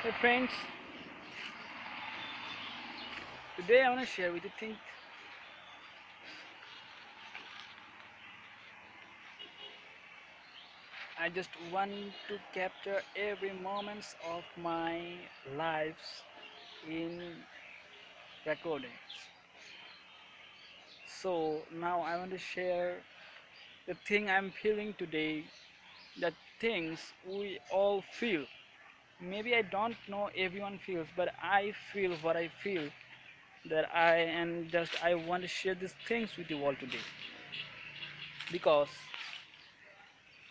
Hey friends, today I want to share with you things. I just want to capture every moments of my lives in recordings. So now I want to share the thing I'm feeling today, the things we all feel. Maybe I don't know everyone feels, but I feel what I feel that I want to share these things with you all today because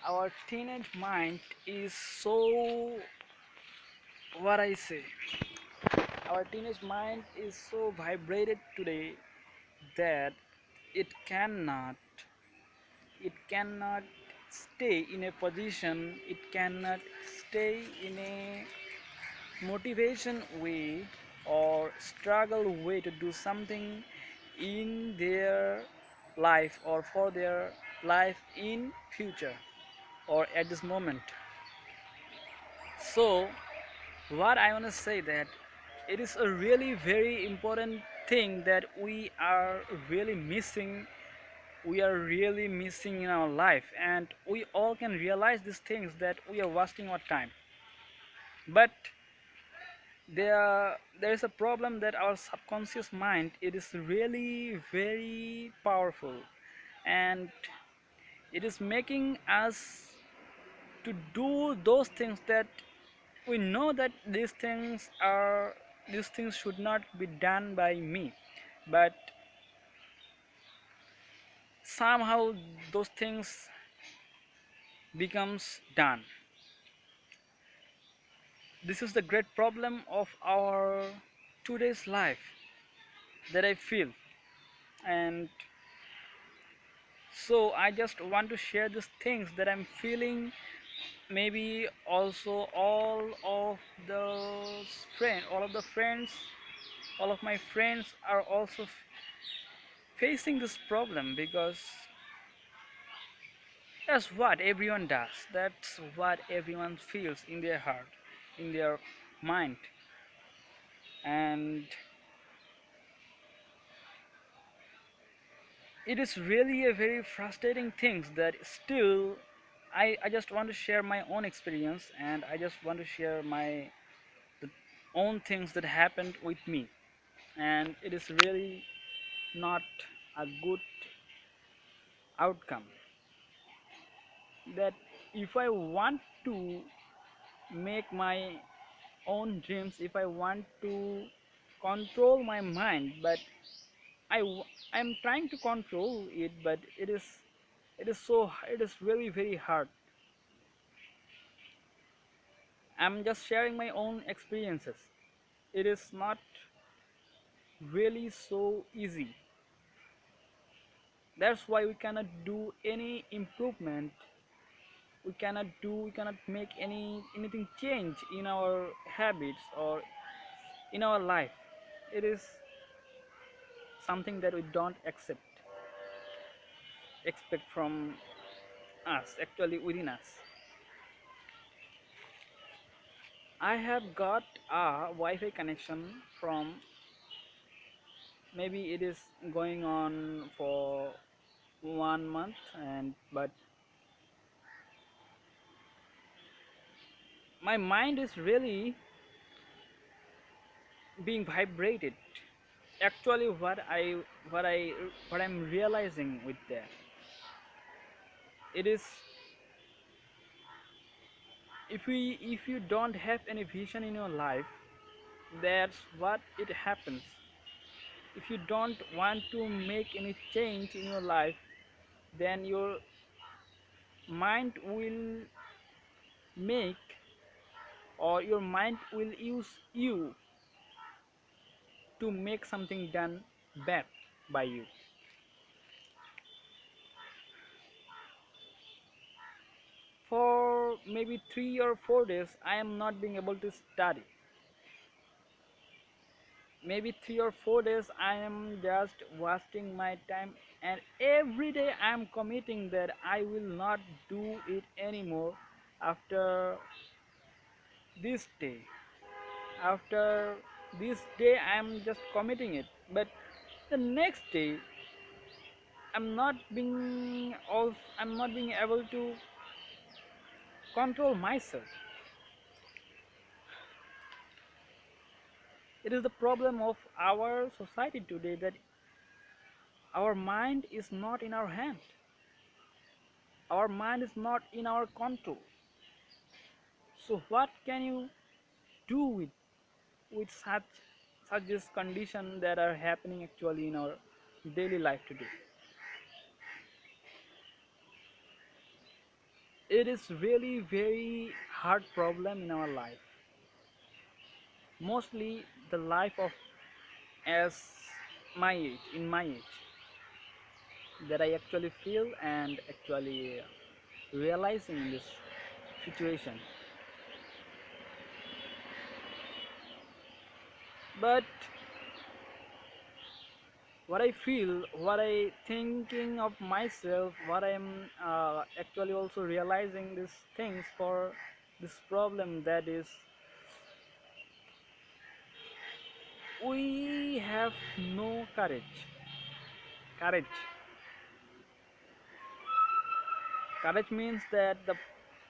our teenage mind is so what I say. Our teenage mind is so vibrated today that it cannot it cannot stay in a position, it cannot stay in a motivation way or struggle way to do something in their life or for their life in future or at this moment. So what I want to say that it is a really very important thing that we are really missing in our life, and we all can realize these things that we are wasting our time. But there is a problem that our subconscious mind, it is really very powerful, and it is making us to do those things that we know that these things should not be done by me, but somehow those things becomes done. This is the great problem of our today's life that I feel. And so I just want to share these things that I'm feeling. Maybe also all of the friends, all of my friends are also facing this problem, because that's what everyone does. That's what everyone feels in their heart, in their mind. And it is really a very frustrating thing that still I just want to share my own experience, and I just want to share my the own things that happened with me. And it is really not a good outcome that if I want to make my own dreams, if I want to control my mind, but I'm trying to control it, but it is really very hard. I'm just sharing my own experiences. It is not really so easy. That's why we cannot do any improvement. We cannot make anything change in our habits or in our life. It is something that we don't expect from us, actually within us. I have got a Wi-Fi connection from, maybe it is going on for 1 month, and but my mind is really being vibrated. Actually, what I what I'm realizing with that, it is, if you don't have any vision in your life, that's what it happens. If you don't want to make any change in your life, then your mind will make, or your mind will use you to make something done bad by you. For maybe 3 or 4 days I am not being able to study. Maybe 3 or 4 days I am just wasting my time, and every day I am committing that I will not do it anymore after this day. after this day I am just committing it, but the next day I'm not being able to control myself. It is the problem of our society today that our mind is not in our hand. Our mind is not in our control. So what can you do with such this condition that are happening actually in our daily life today? It is really very hard problem in our life. Mostly the life of as my age, in my age, that I actually feel and actually realizing in this situation. But what I feel, what I thinking of myself, what I'm actually also realizing these things for this problem, that is we have no courage. Courage. Courage means that the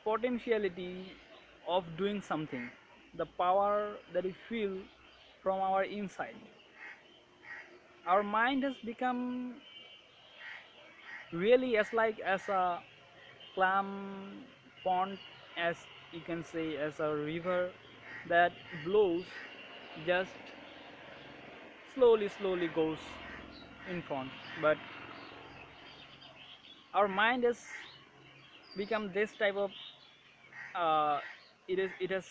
potentiality of doing something, the power that we feel from our inside. Our mind has become really as a clam pond, as you can say, as a river that blows, just slowly goes in front. But our mind has become this type of uh, it has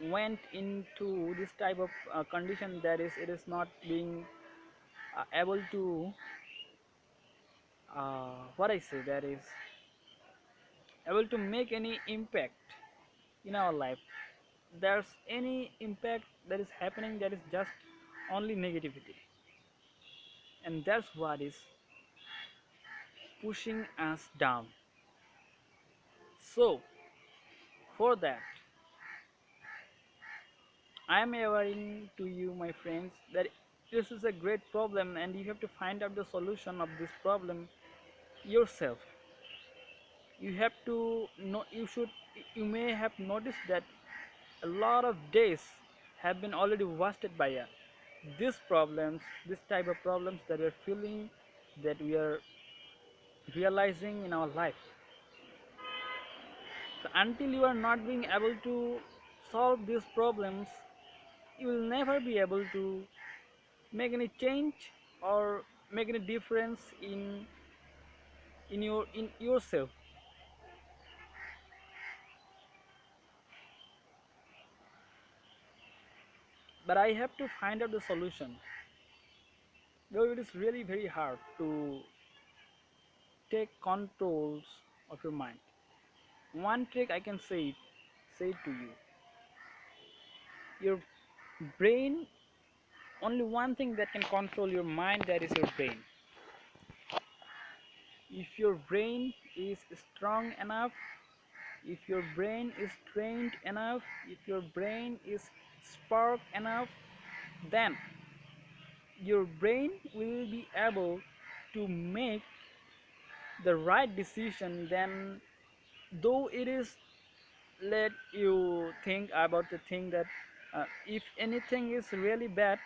went into this type of condition, that is it is not being able to what I say, that is able to make any impact in our life. There's any impact that is happening, that is just only negativity, and that's what is pushing us down. So for that, I am awareing to you, my friends, that this is a great problem and you have to find out the solution of this problem yourself. You have to know, you may have noticed that a lot of days have been already wasted by these problems, this type of problems that we are feeling, that we are realizing in our life. So until you are not being able to solve these problems, you will never be able to make any change or make any difference in yourself. But I have to find out the solution, though it is really very hard to take controls of your mind. One trick I can say to you, your brain, only one thing that can control your mind, that is your brain. If your brain is strong enough, if your brain is trained enough, if your brain is spark enough, then your brain will be able to make the right decision. Then though it is, let you think about the thing that if anything is really bad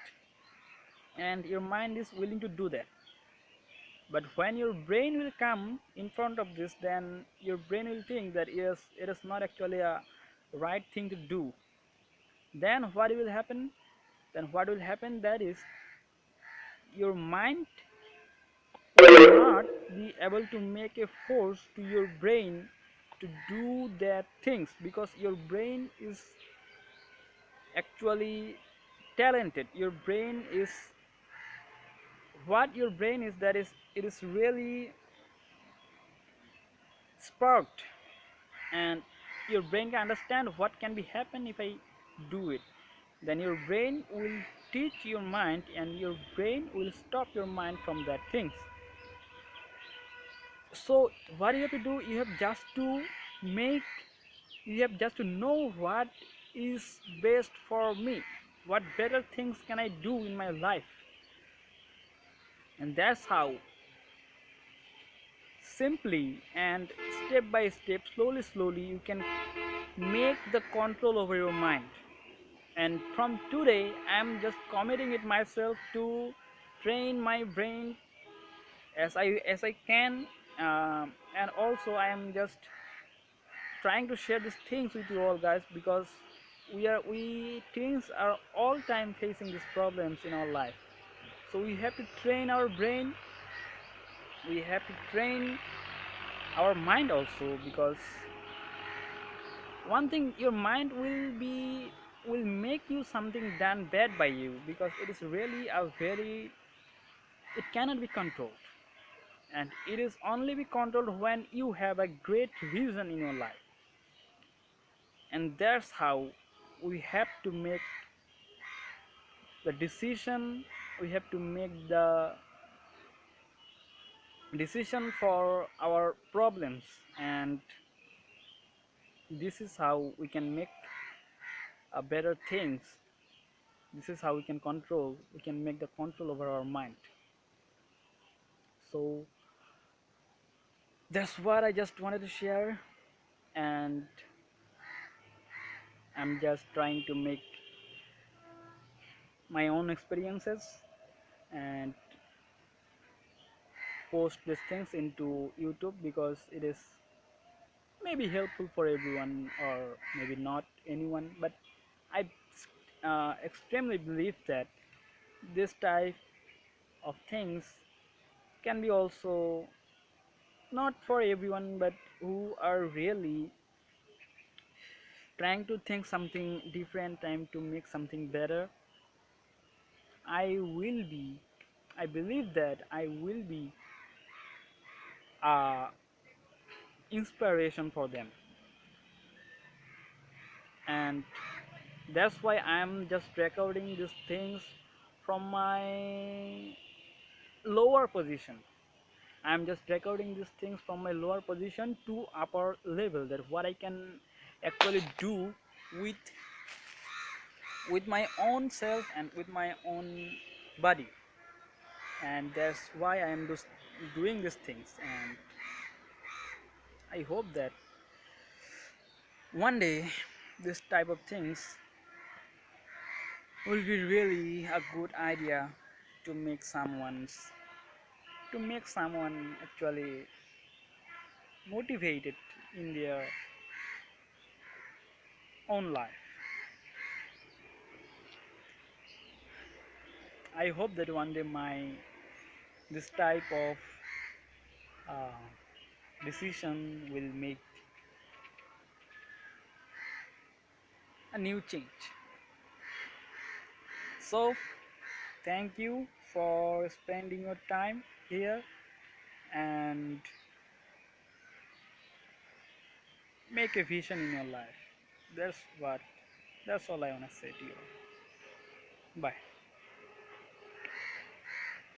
and your mind is willing to do that, but when your brain will come in front of this, then your brain will think that yes, it is not actually a right thing to do. Then what will happen? Then what will happen, that is your mind will not be able to make a force to your brain to do that things, because your brain is actually talented. Your brain is, what your brain is, that is it is really sparked, and your brain can understand what can be happen if I do it. Then your brain will teach your mind, and your brain will stop your mind from that things. So what you have to do, you have just to make, you have just to know what is best for me, what better things can I do in my life. And that's how, simply and step by step, slowly you can make the control over your mind. And from today I'm just committing it myself to train my brain as I can. And also I am just trying to share these things with you all, guys, because we teens are all time facing these problems in our life. So we have to train our brain, we have to train our mind also, because one thing, your mind will make you something done bad by you, because it is really a very, it cannot be controlled, and it is only be controlled when you have a great vision in your life. And that's how we have to make the decision, we have to make the decision for our problems. And this is how we can make a better things. This is how we can make the control over our mind. So that's what I just wanted to share, and I'm just trying to make my own experiences and post these things into YouTube, because it is maybe helpful for everyone or maybe not anyone. But I extremely believe that this type of things can be also not for everyone, but who are really trying to think something different, trying to make something better. I will be, I believe that I will be inspiration for them. And that's why I'm just recording these things from my lower position. I'm just recording these things from my lower position to upper level, that what I can actually do with my own self and with my own body. And that's why I am just doing these things. And I hope that one day this type of things will be really a good idea to make someone actually motivated in their own life. I hope that one day my this type of uh, decision will make a new change. So thank you for spending your time here, and make a vision in your life. That's what, that's all I want to say to you. Bye.